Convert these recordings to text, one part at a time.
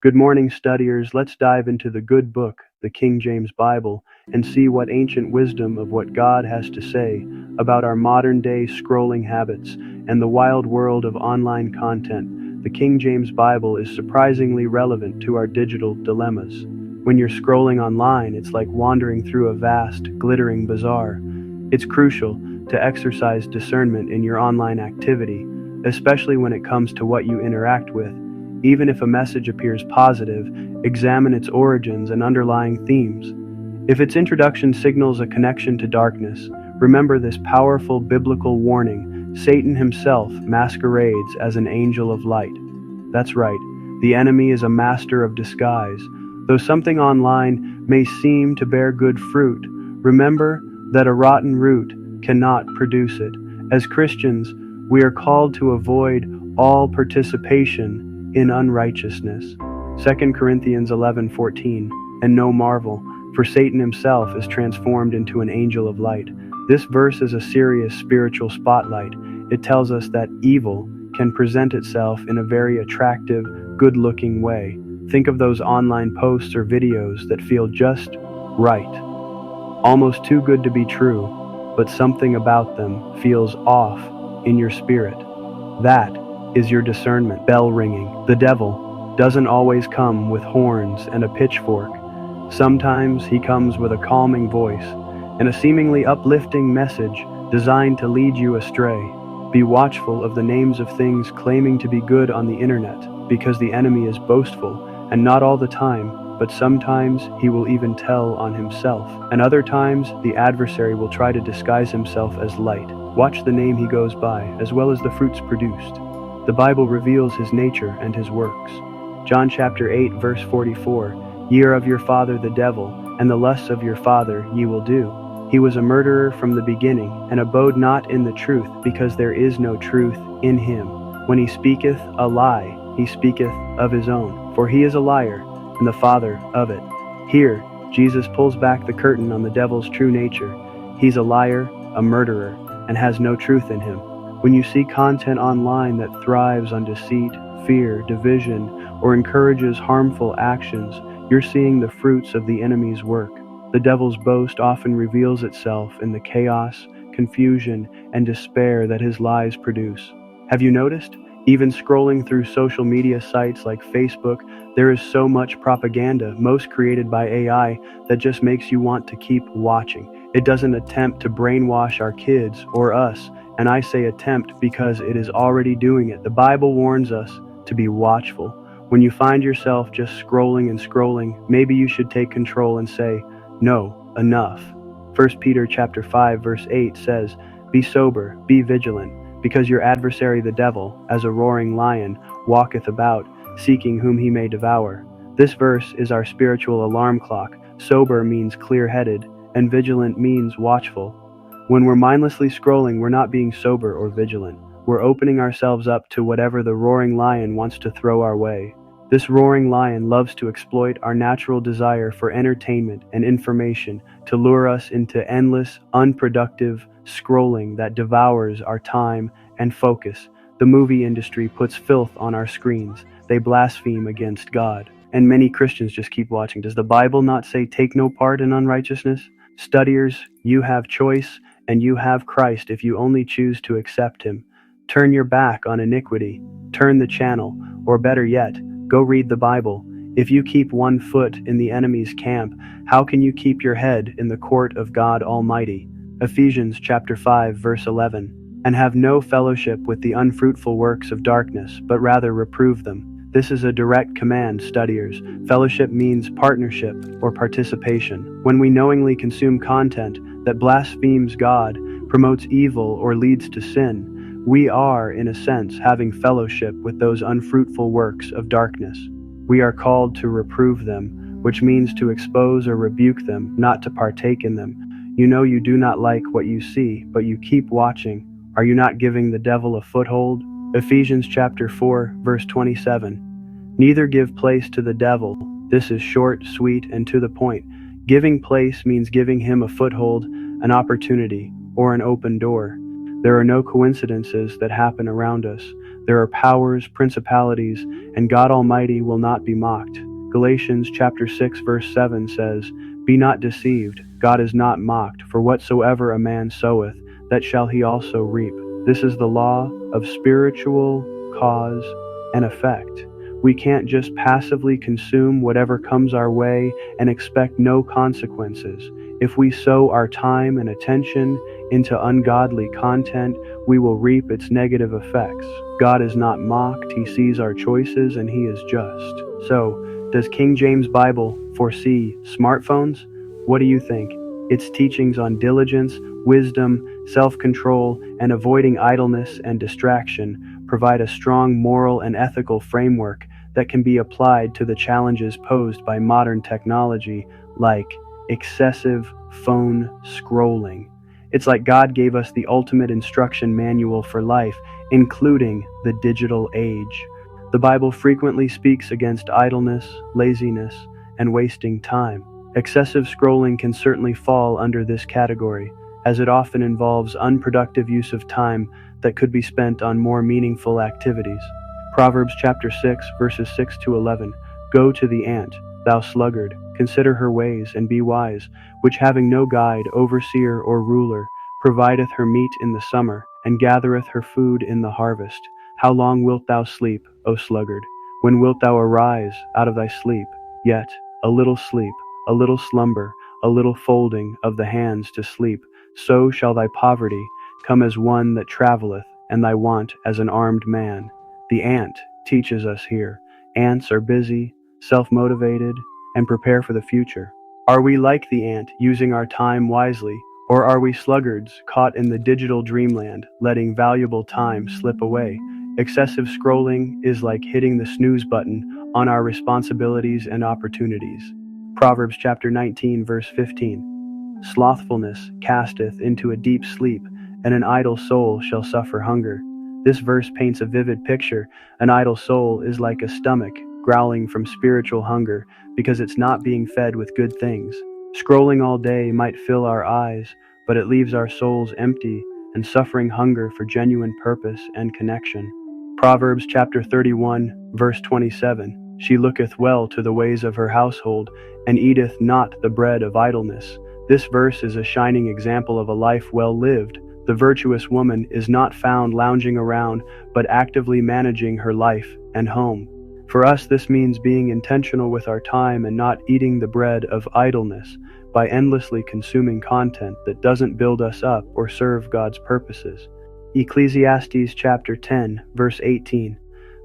Good morning, studiers. Let's dive into the good book, the King James Bible, and see what ancient wisdom of what God has to say about our modern day scrolling habits and the wild world of online content. The King James Bible is surprisingly relevant to our digital dilemmas. When you're scrolling online, it's like wandering through a vast, glittering bazaar. It's crucial to exercise discernment in your online activity, especially when it comes to what you interact with. Even if a message appears positive, examine its origins and underlying themes. If its introduction signals a connection to darkness, remember this powerful biblical warning: Satan himself masquerades as an angel of light. That's right, the enemy is a master of disguise. Though something online may seem to bear good fruit, remember that a rotten root cannot produce it. As Christians, we are called to avoid all participation in unrighteousness. 2 Corinthians 11:14, and no marvel, for Satan himself is transformed into an angel of light. This verse is a serious spiritual spotlight. It tells us that evil can present itself in a very attractive, good-looking way. Think of those online posts or videos that feel just right, almost too good to be true, but something about them feels off in your spirit. That is your discernment bell ringing. The devil doesn't always come with horns and a pitchfork. Sometimes he comes with a calming voice and a seemingly uplifting message designed to lead you astray. Be watchful of the names of things claiming to be good on the internet, because the enemy is boastful, and not all the time, but sometimes he will even tell on himself. And other times, the adversary will try to disguise himself as light. Watch the name he goes by, as well as the fruits produced. The Bible reveals his nature and his works. John chapter 8, verse 44, "Ye are of your father the devil, and the lusts of your father ye will do. He was a murderer from the beginning, and abode not in the truth, because there is no truth in him. When he speaketh a lie, he speaketh of his own, for he is a liar, and the father of it." Here, Jesus pulls back the curtain on the devil's true nature. He's a liar, a murderer, and has no truth in him. When you see content online that thrives on deceit, fear, division, or encourages harmful actions, you're seeing the fruits of the enemy's work. The devil's boast often reveals itself in the chaos, confusion, and despair that his lies produce. Have you noticed? Even scrolling through social media sites like Facebook, there is so much propaganda, most created by AI, that just makes you want to keep watching. It doesn't attempt to brainwash our kids or us, and I say attempt because it is already doing it. The Bible warns us to be watchful. When you find yourself just scrolling and scrolling, maybe you should take control and say, "No, enough." 1 Peter chapter 5 verse 8 says, "Be sober, be vigilant, because your adversary the devil, as a roaring lion, walketh about, seeking whom he may devour." This verse is our spiritual alarm clock. Sober means clear-headed, and vigilant means watchful. When we're mindlessly scrolling, we're not being sober or vigilant. We're opening ourselves up to whatever the roaring lion wants to throw our way. This roaring lion loves to exploit our natural desire for entertainment and information to lure us into endless, unproductive scrolling that devours our time and focus. The movie industry puts filth on our screens. They blaspheme against God. And many Christians just keep watching. Does the Bible not say, "Take no part in unrighteousness"? Studiers, you have choice, and you have Christ if you only choose to accept him. Turn your back on iniquity. Turn the channel, or better yet, go read the Bible. If you keep one foot in the enemy's camp, how can you keep your head in the court of God Almighty? Ephesians chapter 5 verse 11. "And have no fellowship with the unfruitful works of darkness, but rather reprove them." This is a direct command, studiers. Fellowship means partnership or participation. When we knowingly consume content that blasphemes God, promotes evil, or leads to sin, we are, in a sense, having fellowship with those unfruitful works of darkness. We are called to reprove them, which means to expose or rebuke them, not to partake in them. You know you do not like what you see, but you keep watching. Are you not giving the devil a foothold? Ephesians chapter 4, verse 27. "Neither give place to the devil." This is short, sweet, and to the point. Giving place means giving him a foothold, an opportunity, or an open door. There are no coincidences that happen around us. There are powers, principalities, and God Almighty will not be mocked. Galatians chapter 6 verse 7 says, "Be not deceived, God is not mocked, for whatsoever a man soweth, that shall he also reap." This is the law of spiritual cause and effect. We can't just passively consume whatever comes our way and expect no consequences. If we sow our time and attention into ungodly content, we will reap its negative effects. God is not mocked, He sees our choices, and He is just. So, does King James Bible foresee smartphones? What do you think? Its teachings on diligence, wisdom, self-control, and avoiding idleness and distraction provide a strong moral and ethical framework that can be applied to the challenges posed by modern technology like excessive phone scrolling. It's like God gave us the ultimate instruction manual for life, including the digital age. The Bible frequently speaks against idleness, laziness, and wasting time. Excessive scrolling can certainly fall under this category, as it often involves unproductive use of time that could be spent on more meaningful activities. Proverbs chapter 6, verses 6 to 11. Go to the ant, thou sluggard, consider her ways, and be wise, which having no guide, overseer, or ruler, provideth her meat in the summer, and gathereth her food in the harvest. How long wilt thou sleep, O sluggard? When wilt thou arise out of thy sleep? Yet a little sleep, a little slumber, a little folding of the hands to sleep, so shall thy poverty come as one that travelleth, and thy want as an armed man. The ant teaches us here. Ants are busy, self-motivated, and prepare for the future. Are we like the ant, using our time wisely, or are we sluggards, caught in the digital dreamland, letting valuable time slip away? Excessive scrolling is like hitting the snooze button on our responsibilities and opportunities. Proverbs chapter 19, verse 15. Slothfulness casteth into a deep sleep, and an idle soul shall suffer hunger. This verse paints a vivid picture. An idle soul is like a stomach growling from spiritual hunger because it's not being fed with good things. Scrolling all day might fill our eyes, but it leaves our souls empty and suffering hunger for genuine purpose and connection. Proverbs chapter 31, verse 27. She looketh well to the ways of her household, and eateth not the bread of idleness. This verse is a shining example of a life well lived. The virtuous woman is not found lounging around, but actively managing her life and home. For us, this means being intentional with our time and not eating the bread of idleness by endlessly consuming content that doesn't build us up or serve God's purposes. Ecclesiastes chapter 10, verse 18.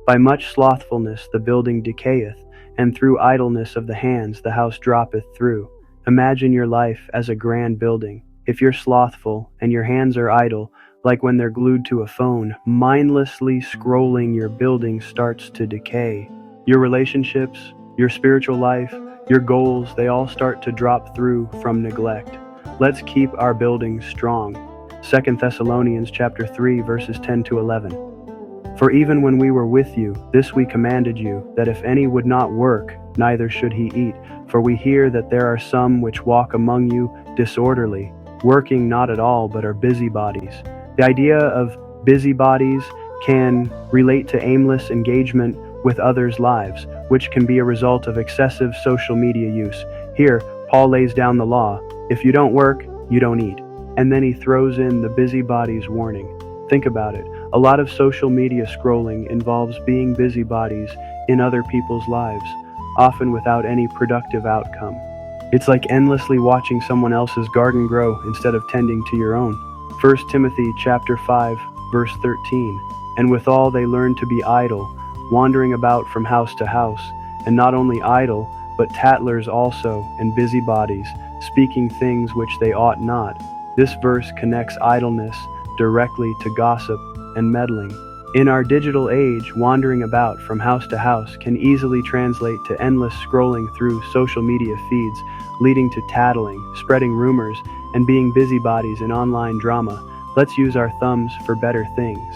By much slothfulness the building decayeth, and through idleness of the hands the house droppeth through. Imagine your life as a grand building. If you're slothful and your hands are idle, like when they're glued to a phone, mindlessly scrolling, your building starts to decay. Your relationships, your spiritual life, your goals, they all start to drop through from neglect. Let's keep our buildings strong. 2 Thessalonians chapter 3, verses 10 to 11. For even when we were with you, this we commanded you, that if any would not work, neither should he eat. For we hear that there are some which walk among you disorderly, working not at all, but are busybodies. The idea of busybodies can relate to aimless engagement with others' lives, which can be a result of excessive social media use. Here, Paul lays down the law: if you don't work, you don't eat. And then he throws in the busybodies warning. Think about it. A lot of social media scrolling involves being busybodies in other people's lives, often without any productive outcome. It's like endlessly watching someone else's garden grow instead of tending to your own. 1 Timothy chapter 5, verse 13. And withal they learn to be idle, wandering about from house to house, and not only idle, but tattlers also, and busybodies, speaking things which they ought not. This verse connects idleness directly to gossip and meddling. In our digital age, wandering about from house to house can easily translate to endless scrolling through social media feeds, leading to tattling, spreading rumors, and being busybodies in online drama. Let's use our thumbs for better things.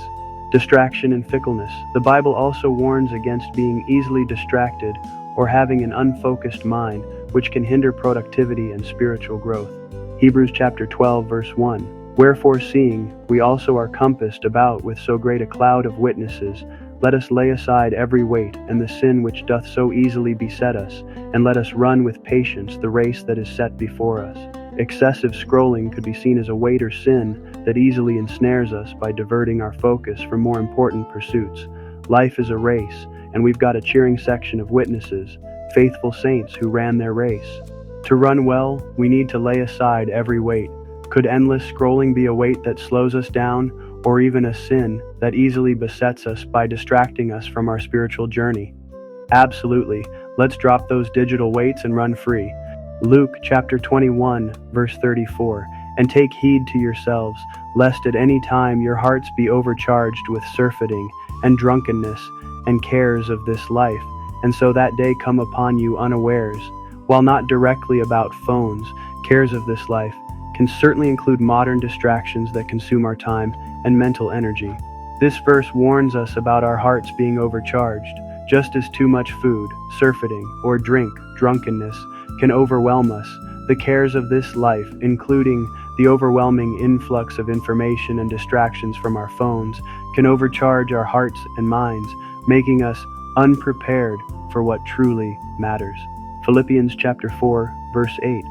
Distraction and fickleness. The Bible also warns against being easily distracted or having an unfocused mind, which can hinder productivity and spiritual growth. Hebrews chapter 12, verse 1. Wherefore, seeing we also are compassed about with so great a cloud of witnesses, let us lay aside every weight and the sin which doth so easily beset us, and let us run with patience the race that is set before us. Excessive scrolling could be seen as a weight or sin that easily ensnares us by diverting our focus from more important pursuits. Life is a race, and we've got a cheering section of witnesses, faithful saints who ran their race. To run well, we need to lay aside every weight. Could endless scrolling be a weight that slows us down, or even a sin that easily besets us by distracting us from our spiritual journey? Absolutely. Let's drop those digital weights and run free. Luke chapter 21, verse 34. And take heed to yourselves, lest at any time your hearts be overcharged with surfeiting and drunkenness and cares of this life, and so that day come upon you unawares. While not directly about phones, cares of this life can certainly include modern distractions that consume our time and mental energy. This verse warns us about our hearts being overcharged, just as too much food, surfeiting, or drink, drunkenness, can overwhelm us. The cares of this life, including the overwhelming influx of information and distractions from our phones, can overcharge our hearts and minds, making us unprepared for what truly matters. Philippians chapter 4, verse 8.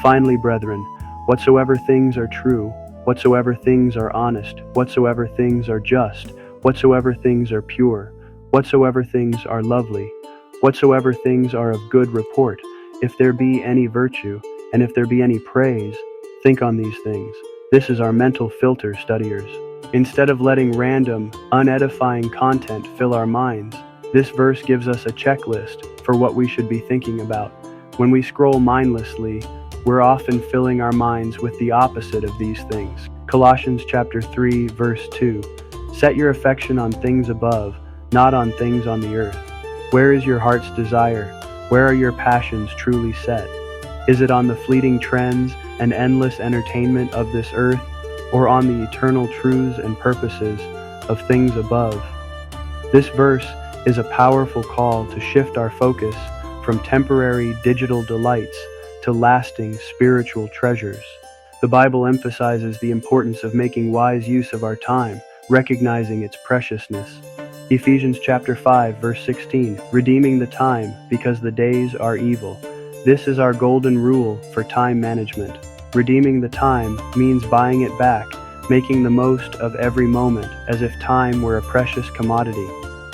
Finally, brethren, whatsoever things are true, whatsoever things are honest, whatsoever things are just, whatsoever things are pure, whatsoever things are lovely, whatsoever things are of good report, if there be any virtue, and if there be any praise, think on these things. This is our mental filter, studiers. Instead of letting random, unedifying content fill our minds, this verse gives us a checklist for what we should be thinking about. When we scroll mindlessly, we're often filling our minds with the opposite of these things. Colossians chapter 3, verse 2. Set your affection on things above, not on things on the earth. Where is your heart's desire? Where are your passions truly set? Is it on the fleeting trends and endless entertainment of this earth, or on the eternal truths and purposes of things above? This verse is a powerful call to shift our focus from temporary digital delights to lasting spiritual treasures. The Bible emphasizes the importance of making wise use of our time, recognizing its preciousness. Ephesians chapter 5, verse 16, redeeming the time because the days are evil. This is our golden rule for time management. Redeeming the time means buying it back, making the most of every moment as if time were a precious commodity.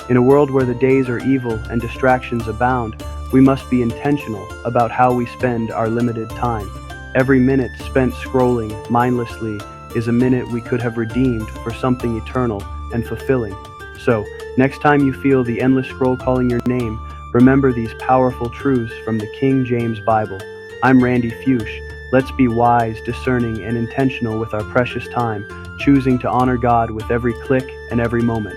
In a world where the days are evil and distractions abound, we must be intentional about how we spend our limited time. Every minute spent scrolling mindlessly is a minute we could have redeemed for something eternal and fulfilling. So, next time you feel the endless scroll calling your name, remember these powerful truths from the King James Bible. I'm Randy Fuchs. Let's be wise, discerning, and intentional with our precious time, choosing to honor God with every click and every moment.